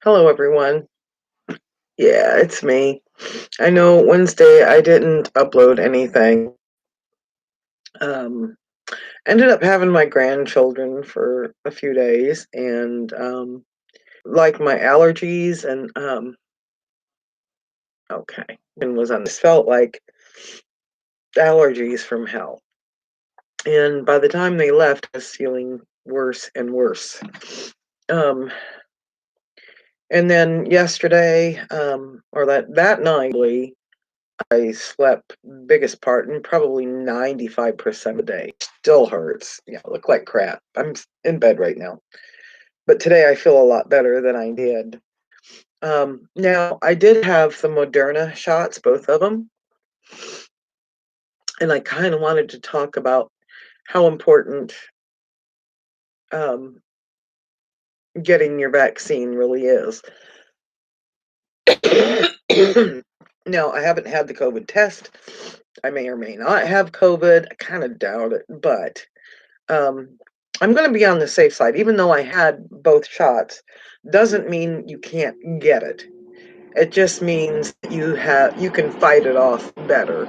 Hello, everyone. Yeah, it's me. I know Wednesday I didn't upload anything. Um, Ended up having my grandchildren for a few days, and like my allergies and okay, and was on this felt like allergies from hell. And by the time they left, I was feeling worse and worse. Um, and then yesterday, or that night, I slept biggest part and probably 95% of the day. Still hurts. Yeah, I look like crap. I'm in bed right now. But today I feel a lot better than I did. Now, I did have the Moderna shots, both of them. And I kind of wanted to talk about how important um, getting your vaccine really is. Now, I haven't had the COVID test. I may or may not have COVID. I kind of doubt it, but um, I'm going to be on the safe side. Even though I had both shots, doesn't mean you can't get it. It just means you can fight it off better.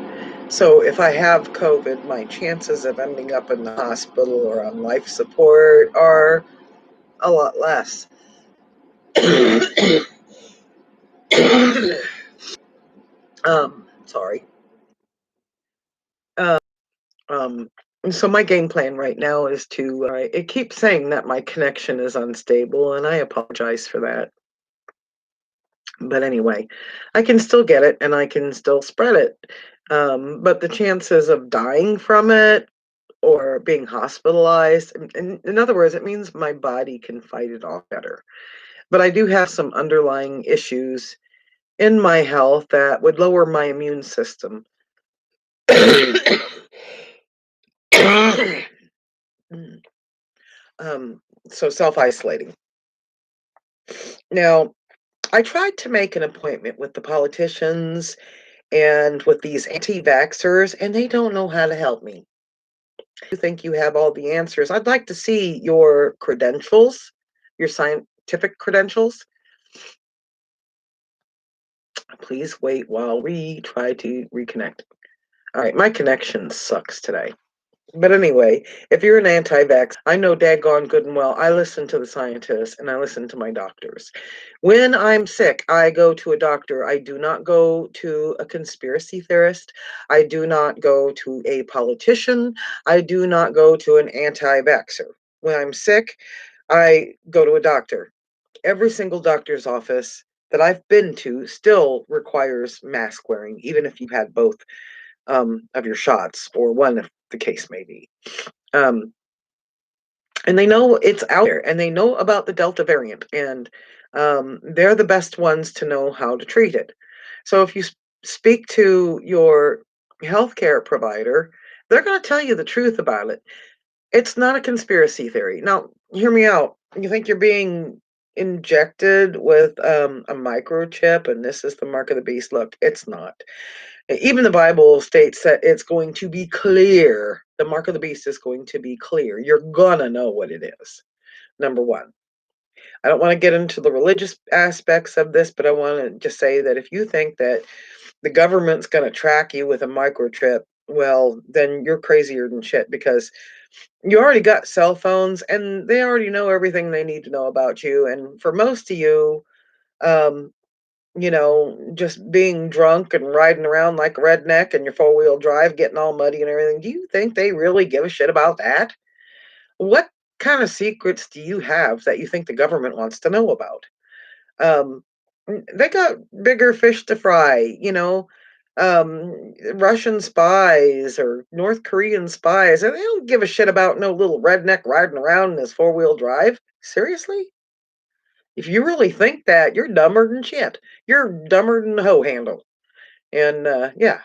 So if I have COVID, my chances of ending up in the hospital or on life support are a lot less. Sorry. Uh, um, so my game plan right now is to. It keeps saying that my connection is unstable, and I apologize for that. But anyway, I can still get it and I can still spread it. But the chances of dying from it or being hospitalized, in other words, it means my body can fight it off better. But I do have some underlying issues in my health that would lower my immune system. um, so self isolating. Now, I tried to make an appointment with the politicians and with these anti vaxxers, and they don't know how to help me. You think you have all the answers. I'd like to see your credentials, your scientific credentials. Please wait while we try to reconnect. All right, my connection sucks today. But anyway, if you're an anti-vax, I know daggone good and well, I listen to the scientists and I listen to my doctors. When I'm sick, I go to a doctor. I do not go to a conspiracy theorist. I do not go to a politician. I do not go to an anti-vaxxer. When I'm sick, I go to a doctor. Every single doctor's office that I've been to still requires mask wearing, even if you've had both of your shots, or one, if the case may be. Um, and they know it's out there, and they know about the Delta variant, and they're the best ones to know how to treat it. So if you speak to your healthcare provider, they're going to tell you the truth about it. It's not a conspiracy theory. Now, hear me out. You think you're being injected with a microchip and this is the mark of the beast? Look, it's not. Even the Bible states that it's going to be clear. The mark of the beast is going to be clear. You're gonna know what it is. Number one. I don't want to get into the religious aspects of this, but I want to just say that if you think that the government's going to track you with a microchip, well, then you're crazier than shit, because you already got cell phones and they already know everything they need to know about you. And for most of you, um, just being drunk and riding around like a redneck in your four-wheel drive, getting all muddy and everything, do you think they really give a shit about that? What kind of secrets do you have that you think the government wants to know about? Um, they got bigger fish to fry, Russian spies or North Korean spies, and they don't give a shit about no little redneck riding around in his four-wheel drive. Seriously? If you really think that, you're dumber than shit. You're dumber than a hoe handle. And yeah,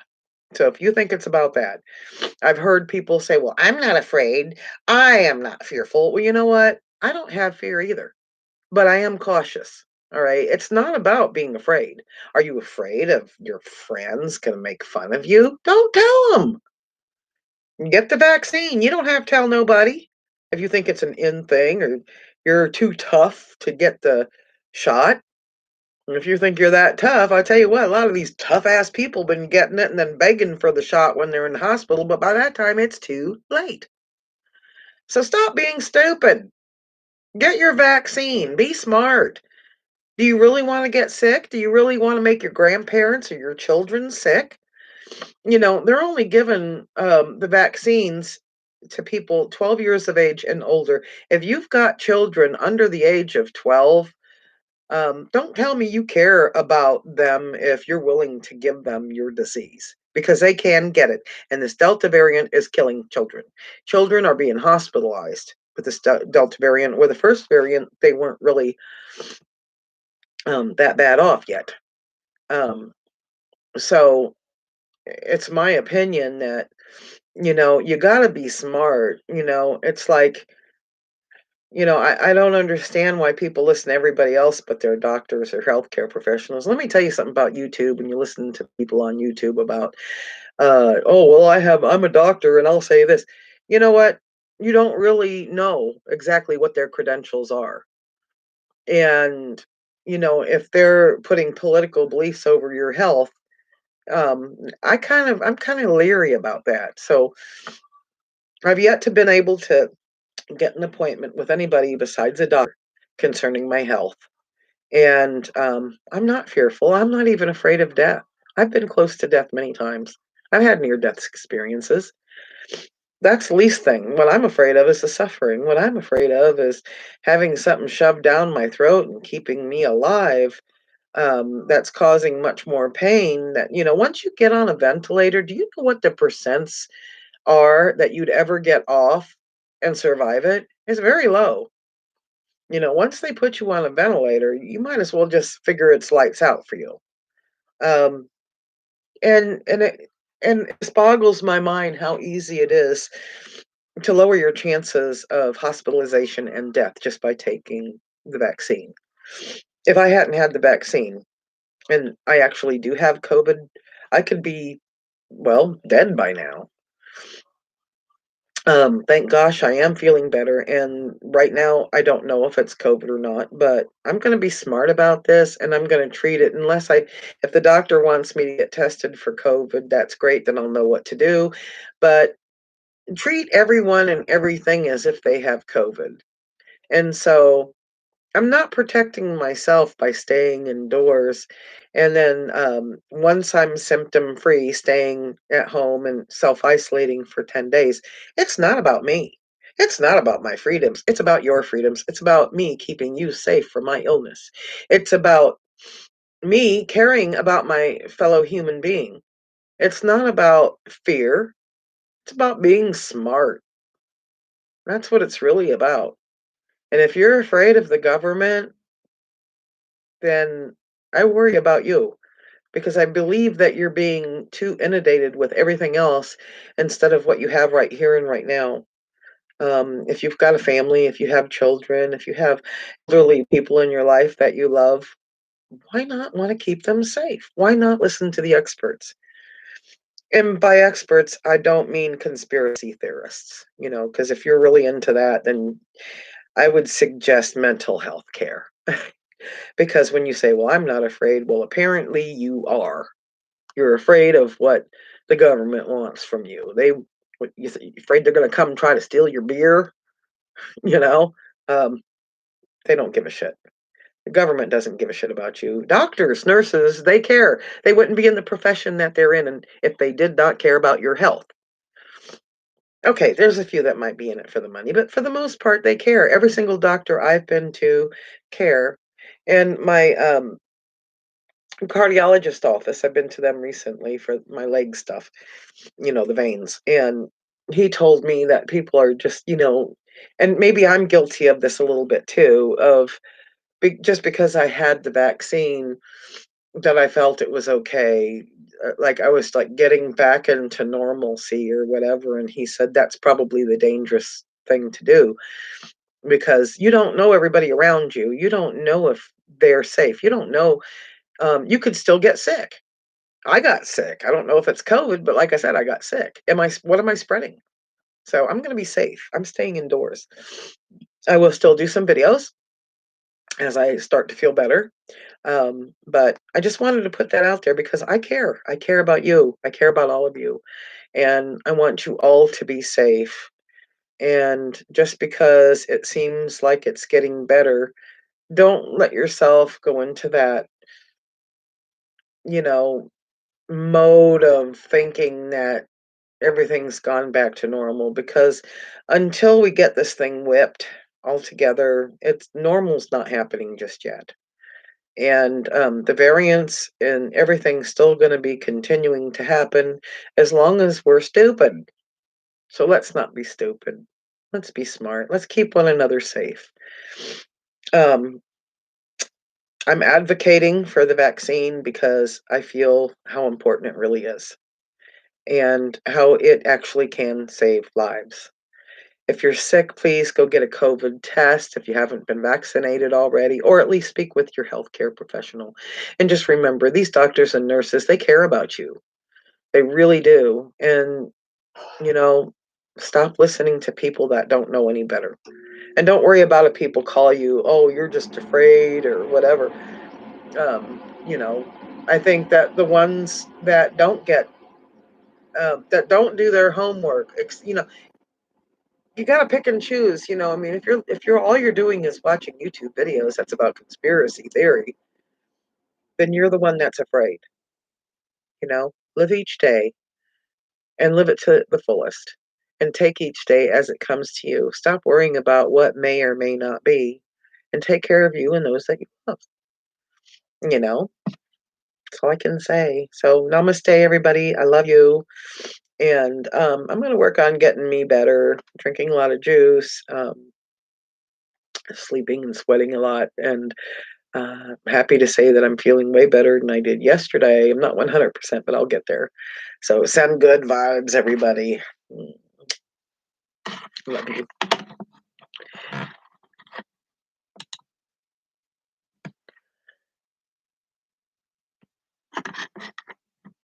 so if you think it's about that, I've heard people say, well, I'm not afraid. I am not fearful. Well, you know what? I don't have fear either, but I am cautious. All right. It's not about being afraid. Are you afraid of your friends going to make fun of you? Don't tell them. Get the vaccine. You don't have to tell nobody if you think it's an in thing or you're too tough to get the shot. And if you think you're that tough, I tell you what, a lot of these tough ass people been getting it and then begging for the shot when they're in the hospital, but by that time it's too late. So stop being stupid. Get your vaccine. Be smart. Do you really want to get sick? Do you really want to make your grandparents or your children sick? They're only given the vaccines to people 12 years of age and older. If you've got children under the age of 12, don't tell me you care about them if you're willing to give them your disease because they can get it. And this Delta variant is killing children. Children are being hospitalized with this Delta variant, where the first variant, they weren't really that bad off yet. Um, so it's my opinion that, you got to be smart. It's like, I don't understand why people listen to everybody else but their doctors or healthcare professionals. Let me tell you something about YouTube. When you listen to people on YouTube about, oh, well, I'm a doctor and I'll say this. You know what? You don't really know exactly what their credentials are. And, if they're putting political beliefs over your health, I'm kind of leery about that. So I've yet to been able to get an appointment with anybody besides a doctor concerning my health. And I'm not fearful. I'm not even afraid of death. I've been close to death many times. I've had near death experiences. That's the least thing. What I'm afraid of is the suffering. What I'm afraid of is having something shoved down my throat and keeping me alive. That's causing much more pain. That, once you get on a ventilator, do you know what the percents are that you'd ever get off and survive it? It's very low. Once they put you on a ventilator, you might as well just figure it's lights out for you. Um, and it boggles my mind how easy it is to lower your chances of hospitalization and death just by taking the vaccine. If I hadn't had the vaccine, and I actually do have COVID, I could be, well, dead by now. Thank gosh I am feeling better, and right now I don't know if it's COVID or not, but I'm gonna be smart about this and I'm gonna treat it if the doctor wants me to get tested for COVID, that's great, then I'll know what to do. But treat everyone and everything as if they have COVID. And so I'm not protecting myself by staying indoors. And then once I'm symptom free, staying at home and self isolating for 10 days, it's not about me. It's not about my freedoms. It's about your freedoms. It's about me keeping you safe from my illness. It's about me caring about my fellow human being. It's not about fear. It's about being smart. That's what it's really about. And if you're afraid of the government, then I worry about you because I believe that you're being too inundated with everything else instead of what you have right here and right now. If you've got a family, if you have children, if you have elderly people in your life that you love, why not want to keep them safe? Why not listen to the experts? And by experts, I don't mean conspiracy theorists, because if you're really into that, then I would suggest mental health care. Because when you say, well, I'm not afraid, well, apparently you are. You're afraid of what the government wants from you. You're afraid they're going to come try to steal your beer, you know? Um, they don't give a shit. The government doesn't give a shit about you. Doctors, nurses, they care. They wouldn't be in the profession that they're in and if they did not care about your health. Okay, there's a few that might be in it for the money, but for the most part, they care. Every single doctor I've been to care. And my cardiologist office, I've been to them recently for my leg stuff, the veins. And he told me that people are just, and maybe I'm guilty of this a little bit too, of just because I had the vaccine that I felt it was okay. Like I was like getting back into normalcy or whatever. And he said that's probably the dangerous thing to do because you don't know everybody around you. You don't know if they're safe. You don't know. You could still get sick. I got sick. I don't know if it's COVID, but like I said, I got sick. What am I spreading? So I'm going to be safe. I'm staying indoors. I will still do some videos as I start to feel better. But I just wanted to put that out there because I care. I care about you. I care about all of you. And I want you all to be safe. And just because it seems like it's getting better, don't let yourself go into that, you know, mode of thinking that everything's gone back to normal, because until we get this thing whipped altogether, it's normal's not happening just yet. And the variants and everything's still going to be continuing to happen as long as we're stupid. So let's not be stupid. Let's be smart. Let's keep one another safe. Um, I'm advocating for the vaccine because I feel how important it really is and how it actually can save lives. If you're sick, please go get a COVID test if you haven't been vaccinated already, or at least speak with your healthcare professional. And just remember, these doctors and nurses, they care about you. They really do. And, you know, stop listening to people that don't know any better. And don't worry about it. People call you, oh, you're just afraid or whatever. You know, I think that the ones that don't get, that don't do their homework, you got to pick and choose. I mean, if you're all you're doing is watching YouTube videos that's about conspiracy theory, then you're the one that's afraid. Live each day and live it to the fullest, and take each day as it comes to you. Stop worrying about what may or may not be, and take care of you and those that you love. You know, that's all I can say. So, namaste, everybody. I love you. And I'm going to work on getting me better, drinking a lot of juice, sleeping and sweating a lot. And happy to say that I'm feeling way better than I did yesterday. I'm not 100%, but I'll get there. So send good vibes, everybody. Love you.